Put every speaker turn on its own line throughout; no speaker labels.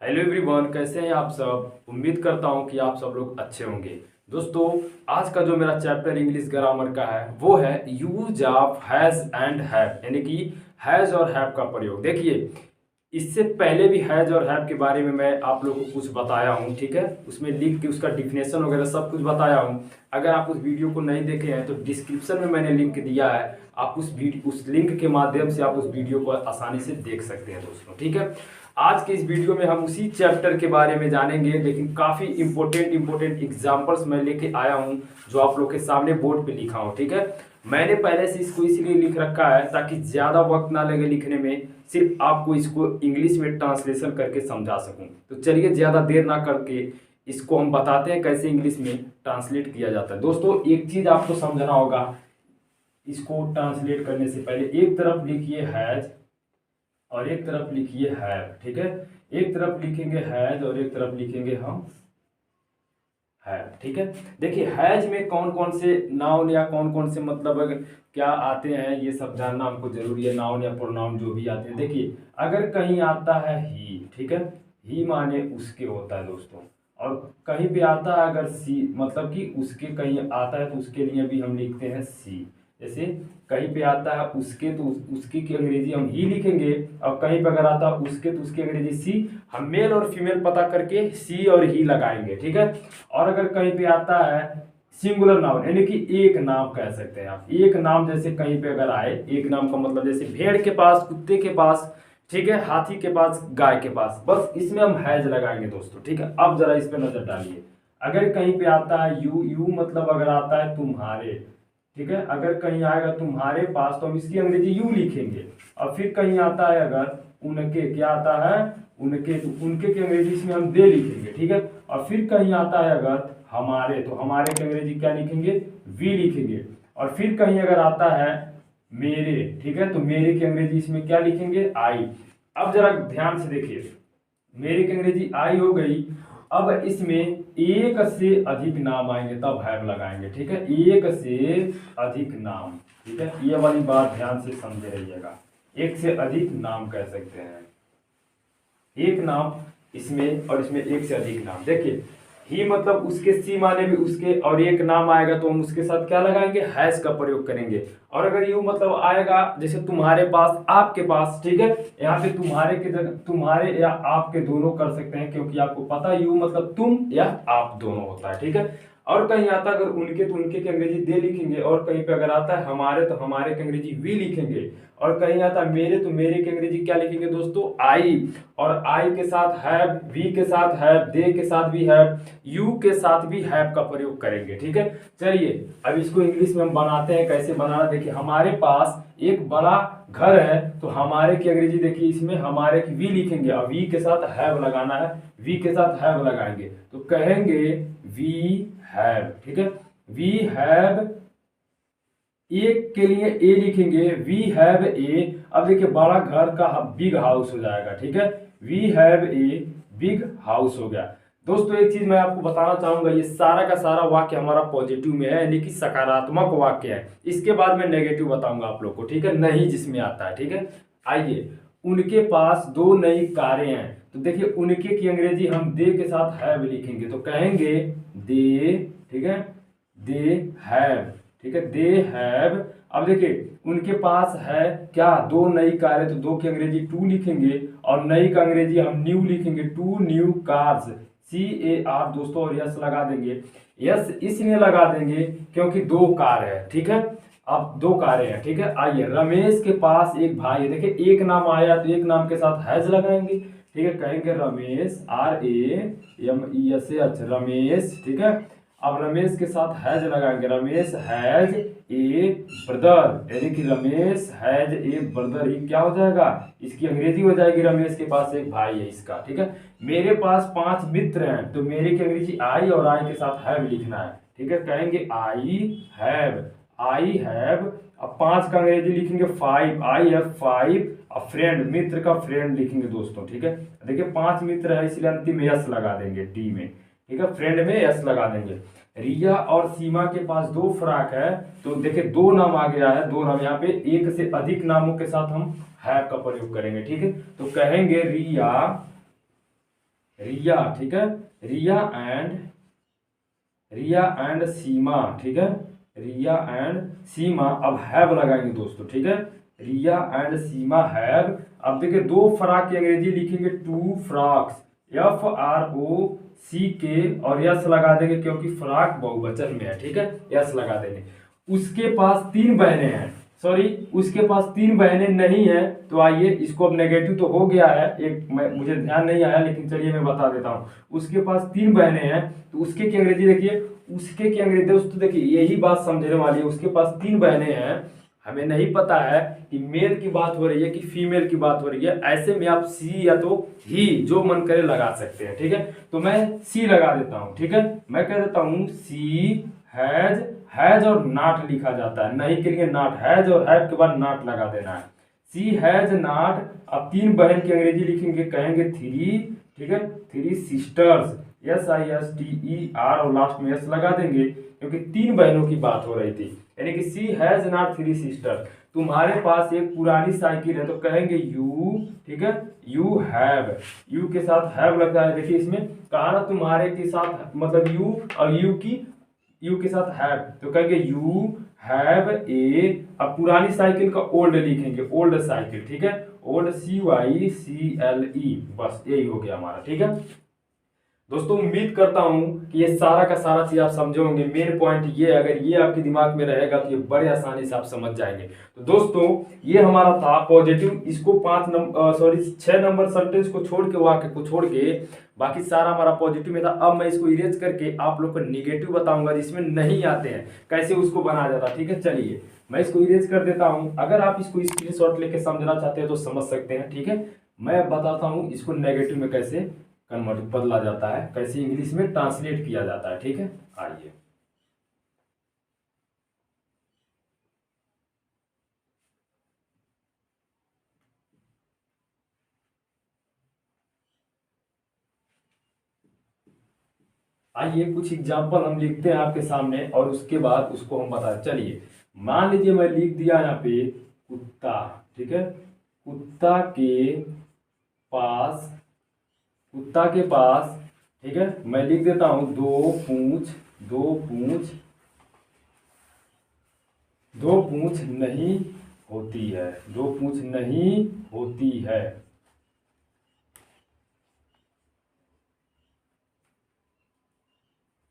Hello everyone, कैसे हैं आप सब। उम्मीद करता हूं कि आप सब लोग अच्छे होंगे। दोस्तों, आज का जो मेरा चैप्टर इंग्लिश ग्रामर का है वो है use of has and have, यानी कि हैज और हैव का प्रयोग। देखिए, इससे पहले भी हैज और हैव के बारे में मैं आप लोगों को कुछ बताया हूँ, ठीक है। उसमें लिख के उसका डिफिनेशन वगैरह सब कुछ बताया हूँ। अगर आप उस वीडियो को नहीं देखे हैं तो डिस्क्रिप्शन में मैंने लिंक दिया है। आप उस लिंक के माध्यम से आप उस वीडियो को आसानी से देख सकते हैं दोस्तों, ठीक है। आज के इस वीडियो में हम उसी चैप्टर के बारे में जानेंगे, लेकिन काफ़ी इंपॉर्टेंट एग्जांपल्स मैं लेके आया हूँ जो आप लोग के सामने बोर्ड पे लिखा हूँ, ठीक है। मैंने पहले से इसको इसलिए लिख रखा है ताकि ज़्यादा वक्त ना लगे लिखने में, सिर्फ आपको इसको इंग्लिश में ट्रांसलेशन करके समझा सकूं। तो चलिए ज़्यादा देर ना करके इसको हम बताते हैं कैसे इंग्लिश में ट्रांसलेट किया जाता है। दोस्तों, एक चीज़ आपको समझना होगा, इसको ट्रांसलेट करने से पहले एक तरफ लिखिए हैज और एक तरफ लिखिए हैव, ठीक है। एक तरफ लिखेंगे हैज और एक तरफ लिखेंगे हम हैव, ठीक है। देखिए, हैज में कौन कौन से नाउन या कौन कौन से मतलब क्या आते हैं ये सब जानना हमको जरूरी है। नाउन या प्रोनाउन जो भी आते हैं, देखिए अगर कहीं आता है ही, ठीक है, ही माने उसके होता है दोस्तों। और कहीं पे आता है अगर सी, मतलब कि उसके कहीं आता है तो उसके लिए भी हम लिखते हैं सी। जैसे कहीं पे आता है उसके तो उसकी की अंग्रेजी हम ही लिखेंगे, और कहीं पे अगर आता है उसके तो उसकी अंग्रेजी सी। हम मेल और फीमेल पता करके सी और ही लगाएंगे, ठीक है। और अगर कहीं पे आता है सिंगुलर नाउन, यानी कि एक नाम कह सकते हैं आप, एक नाम जैसे कहीं पे अगर आए, एक नाम का मतलब जैसे भेड़ के पास, कुत्ते के पास, ठीक है, हाथी के पास, गाय के पास, बस इसमें हम हैज लगाएंगे दोस्तों, ठीक है। अब जरा इस पे नजर डालिए। अगर कहीं पे आता है यू, यू मतलब अगर आता है तुम्हारे, ठीक है, अगर कहीं आएगा तुम्हारे पास तो हम इसकी अंग्रेजी यू लिखेंगे। और फिर कहीं आता है अगर उनके, क्या आता है उनके, तो उनके की अंग्रेजी इसमें हम दे लिखेंगे, ठीक है। और फिर कहीं आता है अगर हमारे, तो हमारे की अंग्रेजी क्या लिखेंगे, वी लिखेंगे। और फिर कहीं अगर आता है मेरे, ठीक है, तो मेरे की अंग्रेजी इसमें क्या लिखेंगे, आई। अब जरा ध्यान से देखिए, मेरे की अंग्रेजी आई हो गई। अब इसमें एक से अधिक नाम आएंगे तब हैव लगाएंगे, ठीक है, एक से अधिक नाम, ठीक है। ये वाली बात ध्यान से समझे रहिएगा, एक से अधिक नाम कह सकते हैं। एक नाम इसमें और इसमें एक से अधिक नाम। देखिए, ही मतलब उसके, सी माने भी उसके, और एक नाम आएगा तो हम उसके साथ क्या लगाएंगे, हैज का प्रयोग करेंगे। और अगर यू मतलब आएगा जैसे तुम्हारे पास, आपके पास, ठीक है, यहाँ पे तुम्हारे की जगह तुम्हारे या आपके दोनों कर सकते हैं, क्योंकि आपको पता है यू मतलब तुम या आप दोनों होता है, ठीक है। और कहीं आता है अगर उनके तो उनके की अंग्रेजी दे लिखेंगे, और कहीं पे अगर आता है हमारे तो हमारे की अंग्रेजी वी लिखेंगे। और कहीं आता है मेरे तो मेरे की अंग्रेजी क्या लिखेंगे दोस्तों, आई। और आई के साथ हैव, वी के साथ हैव, दे के साथ भी हैव, यू के साथ भी हैव का प्रयोग करेंगे, ठीक है। चलिए अब इसको इंग्लिश में हम बनाते हैं, कैसे बनाना। देखिए, हमारे पास एक बड़ा घर है तो हमारे की अंग्रेजी देखिए, इसमें हमारे की वी लिखेंगे और वी के साथ हैव लगाना है, वी के साथ हैव लगाएंगे तो कहेंगे वी हैव, ठीक है। वी हैव, एक के लिए ए लिखेंगे, वी हैव ए। अब देखिए, बड़ा घर का बिग हाउस हो जाएगा, ठीक है, we have a big house हो गया। दोस्तों, एक चीज मैं आपको बताना चाहूंगा, ये सारा का सारा वाक्य हमारा पॉजिटिव में है, यानी कि सकारात्मक वाक्य है। इसके बाद मैं नेगेटिव बताऊंगा आप लोग को, ठीक है, नहीं जिसमें आता है, ठीक है। आइए, उनके पास दो नई कारें हैं, तो देखिए उनके की अंग्रेजी हम दे के साथ हैव लिखेंगे तो कहेंगे दे, ठीक है, दे हैव, ठीक है, दे हैव। अब देखिए, उनके पास है क्या, दो नई कारें, तो दो की अंग्रेजी टू लिखेंगे, और नई का अंग्रेजी हम न्यू लिखेंगे, टू न्यू कार्स, CAR दोस्तों, और यस लगा देंगे। यस इसलिए लगा देंगे क्योंकि दो कार है, ठीक है। अब दो कारें हैं, ठीक है। आइए, रमेश के पास एक भाई है, देखिए एक नाम आया तो एक नाम के साथ हैज लगाएंगे, ठीक है, कहेंगे रमेश, RAMESH, रमेश, ठीक है। अब रमेश के साथ हैज लगाएंगे, रमेश हैज ए ब्रदर, यानी कि रमेश हैज ए ब्रदर, ही क्या हो जाएगा, इसकी अंग्रेजी हो जाएगी रमेश के पास एक भाई है इसका, ठीक है। मेरे पास 5 मित्र हैं तो मेरे की अंग्रेजी आई, और आई के साथ हैव लिखना है, ठीक है, कहेंगे आई हैव, आई हैव। अब 5 का अंग्रेजी लिखेंगे 5, आई हैव 5। अब फ्रेंड, मित्र का फ्रेंड लिखेंगे दोस्तों, ठीक है। देखिए 5 मित्र है इसलिए अंतिम यस लगा देंगे डी में, ठीक है, फ्रेंड में यस लगा देंगे। रिया और सीमा के पास 2 फ्रॉक है, तो देखिए 2 नाम आ गया है, 2 नाम, यहाँ पे एक से अधिक नामों के साथ हम हैव का प्रयोग करेंगे, ठीक है। तो कहेंगे रिया रिया, ठीक है, रिया एंड सीमा, ठीक है, रिया एंड सीमा। अब हैव लगाएंगे दोस्तों, ठीक है, रिया एंड सीमा हैव। अब देखिए दो फ्रॉक की अंग्रेजी लिखेंगे टू फ्रॉक्स, FROCK और यस लगा देंगे क्योंकि फ्रॉक बहुवचन में है, ठीक है, यस लगा देंगे। उसके पास 3 बहनें हैं, सॉरी उसके पास 3 बहनें नहीं है। तो आइए इसको, अब नेगेटिव तो हो गया है एक, मुझे ध्यान नहीं आया लेकिन चलिए मैं बता देता हूँ। उसके पास 3 बहनें हैं तो उसके की अंग्रेजी देखिए, उसके की अंग्रेजी दोस्तों देखिए यही बात समझने वाली है। उसके पास 3 बहनें हैं, हमें नहीं पता है कि मेल की बात हो रही है कि फीमेल की बात हो रही है। ऐसे में आप सी या तो ही जो मन करे लगा सकते हैं, ठीक है। तो मैं सी लगा देता हूं, ठीक है, मैं कह देता हूं सी हैज और नॉट लिखा जाता है, नहीं के लिए नॉट, हैज और हैव के बाद नॉट लगा देना है। सी हैज नॉट। अब 3 बहन की अंग्रेजी लिखेंगे, कहेंगे 3, ठीक है, 3 सिस्टर्स, SISTER और लास्ट में एस लगा देंगे क्योंकि 3 बहनों की बात हो रही थी। यानी कि सी हैज नॉट 3 सिस्टर। तुम्हारे पास एक पुरानी साइकिल है तो कहेंगे यू, ठीक है, यू हैव, यू के साथ हैव लगता है। देखिए इसमें कहा ना तुम्हारे के साथ, मतलब यू और यू के साथ हैव, तो कहेंगे यू हैव ए। अब पुरानी साइकिल का ओल्ड लिखेंगे, ओल्ड साइकिल, ठीक है, ओल्ड CYCLE, बस यही हो गया हमारा, ठीक है। दोस्तों उम्मीद करता हूं कि ये सारा का सारा चीज आप समझे होंगे। मेन पॉइंट ये, अगर ये आपके दिमाग में रहेगा तो ये बड़े आसानी से आप समझ जाएंगे। तो दोस्तों ये हमारा था पॉजिटिव, इसको 6 नंबर सेंटेंस को छोड़ के, वाक्य को छोड़ के बाकी सारा हमारा पॉजिटिव में था। अब मैं इसको इरेज करके आप लोग को निगेटिव बताऊंगा जिसमें नहीं आते हैं, कैसे उसको बनाया जाता है, ठीक है। चलिए मैं इसको इरेज कर देता हूं। अगर आप इसको स्क्रीनशॉट लेके समझना चाहते हैं तो समझ सकते हैं, ठीक है। मैं बताता हूं इसको नेगेटिव में कैसे कन्वर्ट बदला जाता है, कैसे इंग्लिश में ट्रांसलेट किया जाता है, ठीक है। आइए आइए कुछ एग्जाम्पल हम लिखते हैं आपके सामने और उसके बाद उसको हम बताएं। चलिए मान लीजिए मैं लिख दिया यहाँ पे कुत्ता, ठीक है, कुत्ता के पास, कुत्ता के पास, ठीक है, मैं लिख देता हूं दो पूंछ नहीं होती है, 2 पूंछ नहीं होती है।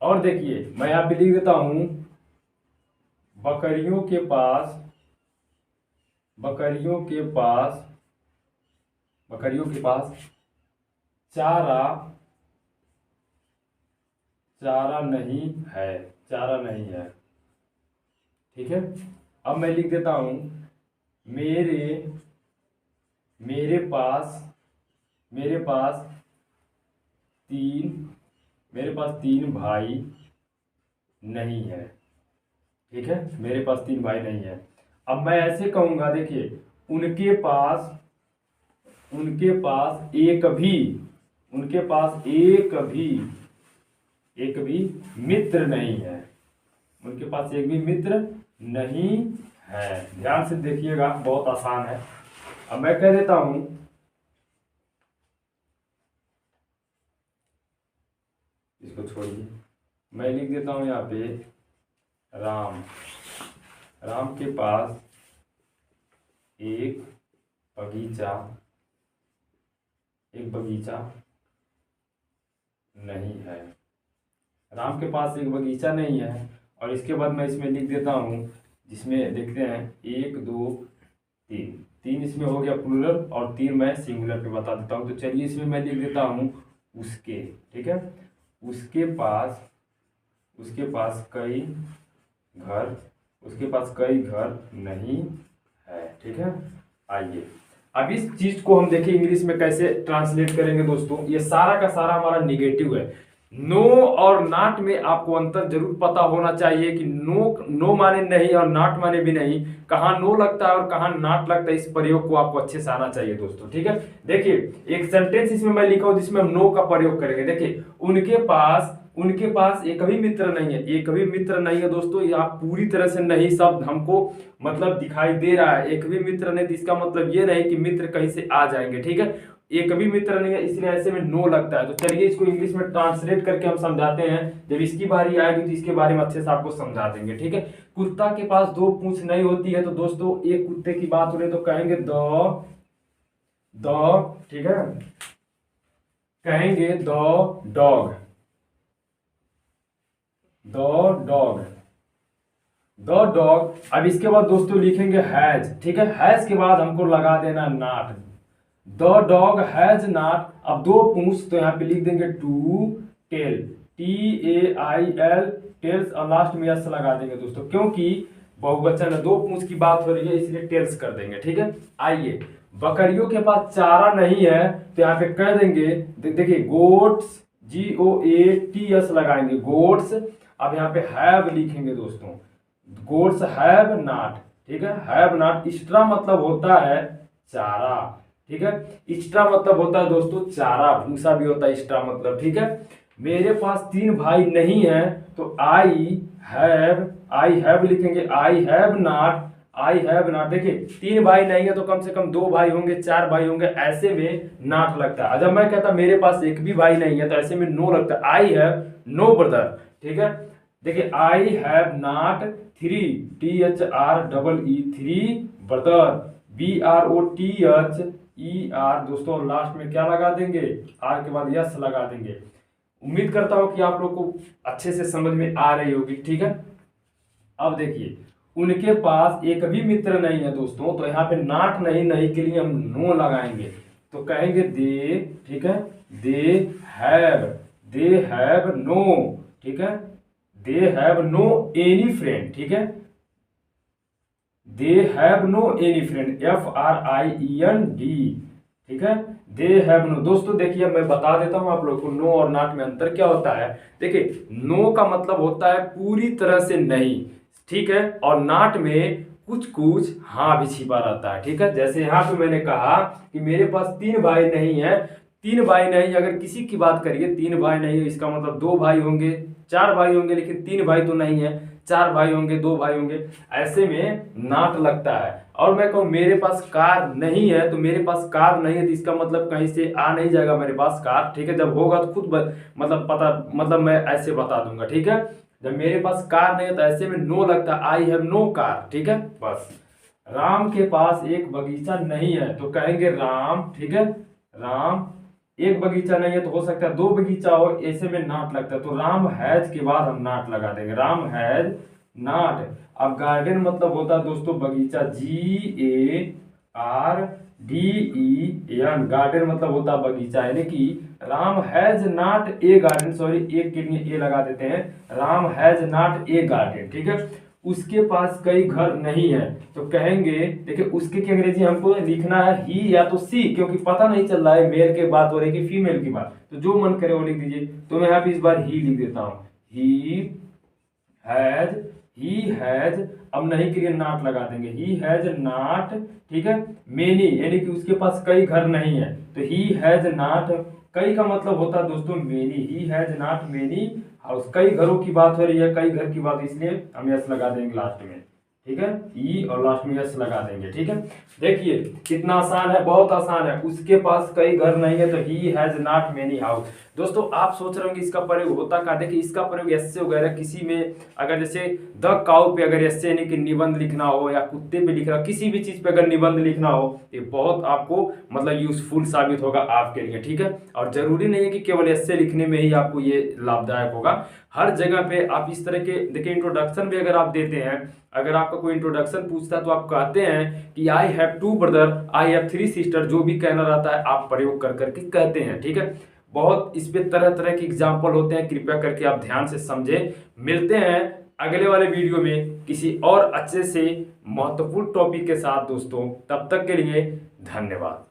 और देखिए मैं यहां पे लिख देता हूं बकरियों के पास, बकरियों के पास, बकरियों के पास चारा, चारा नहीं है, चारा नहीं है, ठीक है। अब मैं लिख देता हूं मेरे मेरे पास, मेरे पास मेरे पास 3 भाई नहीं है, ठीक है, मेरे पास 3 भाई नहीं है। अब मैं ऐसे कहूंगा, देखिए उनके पास, उनके पास एक भी, उनके पास एक भी मित्र नहीं है, उनके पास एक भी मित्र नहीं है। ध्यान से देखिएगा, बहुत आसान है। अब मैं कह देता हूं, इसको छोड़िए, मैं लिख देता हूं यहाँ पे राम, राम के पास एक बगीचा, एक बगीचा नहीं है, राम के पास एक बगीचा नहीं है। और इसके बाद मैं इसमें लिख देता हूँ, जिसमें देखते हैं 1 2 3, 3 इसमें हो गया प्लूरल और 3 मैं सिंगुलर पे बता देता हूँ। तो चलिए इसमें मैं लिख देता हूँ उसके, ठीक है, उसके पास, उसके पास कई घर, उसके पास कई घर नहीं है, ठीक है। आइए अब इस चीज को हम देखें इंग्लिश में कैसे ट्रांसलेट करेंगे। दोस्तों ये सारा का सारा हमारा निगेटिव है। नो और नॉट में आपको अंतर जरूर पता होना चाहिए कि नो माने नहीं और नॉट माने भी नहीं, कहाँ नो लगता है और कहाँ नॉट लगता है। इस प्रयोग को आपको अच्छे से आना चाहिए दोस्तों, ठीक है। देखिए एक सेंटेंस इसमें मैं लिखा हूं जिसमें हम नो का प्रयोग करेंगे। देखिए उनके पास एक भी मित्र नहीं है, एक भी मित्र नहीं है दोस्तों। ये आप पूरी तरह से नहीं शब्द हमको मतलब दिखाई दे रहा है, एक भी मित्र नहीं, तो इसका मतलब ये नहीं कि मित्र कहीं से आ जाएंगे, ठीक है। एक भी मित्र नहीं है, इसलिए ऐसे में नो लगता है। तो चलिए इसको इंग्लिश में ट्रांसलेट करके हम समझाते हैं। जब इसकी बारी आएगी तो इसके बारे में अच्छे से आपको समझा देंगे, ठीक है। कुत्ता के पास दो पूंछ नहीं होती है, तो दोस्तों एक कुत्ते की बात हो रही है तो कहेंगे द, ठीक है, कहेंगे द डॉग, द डॉग। अब इसके बाद दोस्तों लिखेंगे हैज, ठीक है। हैज के बाद हमको लगा देना not, the dog has not. अब दो पूंछ तो यहाँ पे लिख देंगे टू टेल, TAIL, टेल्स, और लास्ट में यस लगा देंगे दोस्तों, क्योंकि बहुवचन है, दो पूंछ की बात हो रही है इसलिए टेल्स कर देंगे, ठीक है। आइए, बकरियों के पास चारा नहीं है तो यहाँ पे कह देंगे, देखिए गोट्स, GOATS लगाएंगे, गोट्स। अब यहाँ पे हैव लिखेंगे दोस्तों, गोट्स हैव नॉट, ठीक है। हैव नॉट, एक्स्ट्रा मतलब होता है चारा, ठीक है। एक्स्ट्रा मतलब होता है दोस्तों चारा, भूसा भी होता है एक्स्ट्रा मतलब, ठीक है। मेरे पास 3 भाई नहीं है तो आई हैव लिखेंगे, आई हैव नॉट। देखिए 3 भाई नहीं है तो कम से कम 2 भाई होंगे, 4 भाई होंगे, ऐसे में नॉट लगता है। जब मैं कहता मेरे पास एक भी भाई नहीं है तो ऐसे में नो लगता है, आई हैव नो ब्रदर, ठीक है। देखिए I have not 3, THREE 3 brother, BROTHER दोस्तों, लास्ट में क्या लगा देंगे, आर के बाद यस लगा देंगे। उम्मीद करता हूं कि आप लोग को अच्छे से समझ में आ रही होगी, ठीक है। अब देखिए, उनके पास एक भी मित्र नहीं है दोस्तों, तो यहाँ पे नॉट नहीं के लिए हम नो लगाएंगे, तो कहेंगे दे, ठीक है, दे हैव नो, ठीक है, they have no any friend, ठीक है, they have no any friend, FRIEND, ठीक है, दे हैव नो। दोस्तों देखिए मैं बता देता हूं आप लोग को नो और नॉट में अंतर क्या होता है। देखिए नो का मतलब होता है पूरी तरह से नहीं, ठीक है, और नॉट में कुछ कुछ हाँ भी छिपा रहता है, ठीक है। जैसे यहाँ पे मैंने कहा कि मेरे पास 3 भाई नहीं है, 3 भाई नहीं, अगर किसी की बात करिए 3 भाई नहीं है, इसका मतलब 2 भाई होंगे, 4 भाई होंगे, लेकिन 3 भाई तो नहीं है, 4 भाई होंगे, 2 भाई होंगे, ऐसे में नॉट लगता है। और मैं कहूँ मेरे पास कार नहीं है, तो मेरे पास कार नहीं है तो इसका मतलब कहीं से आ नहीं जाएगा मेरे पास कार, ठीक है। जब होगा तो खुद मतलब पता, मतलब मैं ऐसे बता दूंगा, ठीक है। जब मेरे पास कार नहीं है तो ऐसे में नो लगता है, आई हैव नो कार, ठीक है। बस, राम के पास एक बगीचा नहीं है तो कहेंगे राम, ठीक है, राम एक बगीचा नहीं है, तो हो सकता है 2 बगीचा हो, ऐसे में नॉट लगता है, तो राम हैज के बाद हम नॉट लगा देंगे, राम हैज नॉट। अब गार्डन मतलब होता है दोस्तों बगीचा, GARDEN, गार्डन मतलब होता है बगीचा, यानी कि Ram has not a garden, sorry एक के लिए ए लगा देते हैं, Ram has not a garden, ठीक है। उसके पास कई घर नहीं है तो कहेंगे, देखिए उसके की अंग्रेजी हमको लिखना है ही या तो सी, क्योंकि पता नहीं चल रहा है मेल के बात हो रही है कि फीमेल की बात, तो जो मन करे वो लिख दीजिए। तो मैं यहाँ पे इस बार ही लिख देता हूँ, ही हैज, अब नहीं के लिए नॉट लगा देंगे, ही हैज नॉट, ठीक है, मेनी, यानी कि उसके पास कई घर नहीं है, तो ही हैज नॉट, कई का मतलब होता है दोस्तों many, he has not many house, कई घरों की बात हो रही है, कई घर की बात, इसलिए हम यस लगा देंगे लास्ट में, ठीक है, ई और लास्ट में यस लगा देंगे, ठीक है। देखिए कितना आसान है, बहुत आसान है। उसके पास कई घर नहीं है तो he has not many house. दोस्तों आप सोच रहे होंगे इसका प्रयोग होता क्या, देखिए इसका प्रयोग एस्से वगैरह किसी में, अगर जैसे द काउ पे अगर एस्से यानी कि निबंध लिखना हो, या कुत्ते पे लिखना, किसी भी चीज पे अगर निबंध लिखना हो, ये बहुत आपको मतलब यूजफुल साबित होगा आपके लिए, ठीक है। और जरूरी नहीं है कि केवल एस्से लिखने में ही आपको ये लाभदायक होगा, हर जगह पे आप इस तरह के, देखिए इंट्रोडक्शन भी अगर आप देते हैं, अगर आपका कोई इंट्रोडक्शन पूछता है तो आप कहते हैं कि I have 2 brother, I have 3 sister, जो भी कहना रहता है आप प्रयोग कर करके कहते हैं, ठीक है। बहुत इस पे तरह तरह के एग्जाम्पल होते हैं, कृपया करके आप ध्यान से समझें। मिलते हैं अगले वाले वीडियो में किसी और अच्छे से महत्वपूर्ण टॉपिक के साथ दोस्तों, तब तक के लिए धन्यवाद।